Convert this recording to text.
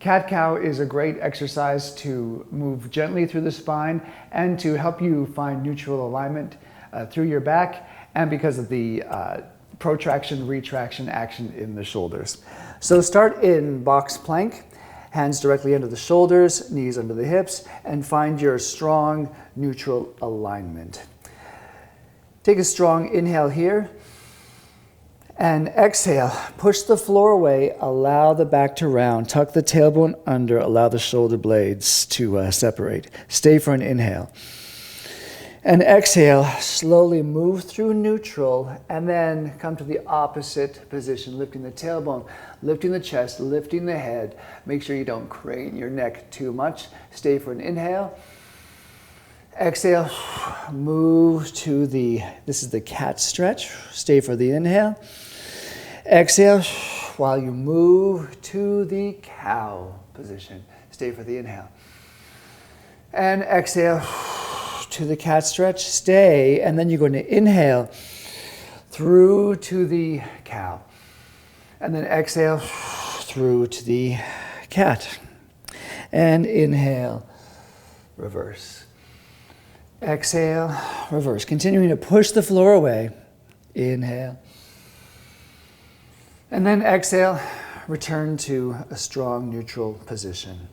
Cat-cow is a great exercise to move gently through the spine and to help you find neutral alignment through your back, and because of the protraction, retraction action in the shoulders. So start in box plank, hands directly under the shoulders, knees under the hips, and find your strong neutral alignment. Take a strong inhale here. And exhale, push the floor away, allow the back to round, tuck the tailbone under, allow the shoulder blades to separate. Stay for an inhale. And exhale, slowly move through neutral, and then come to the opposite position, lifting the tailbone, lifting the chest, lifting the head. Make sure you don't crane your neck too much. Stay for an inhale. Exhale, move to this is the cat stretch. Stay for the inhale. Exhale, while you move to the cow position. Stay for the inhale. And exhale to the cat stretch. Stay, and then you're going to inhale through to the cow. And then exhale through to the cat. And inhale, reverse. Exhale, reverse. Continuing to push the floor away. Inhale. And then exhale, return to a strong neutral position.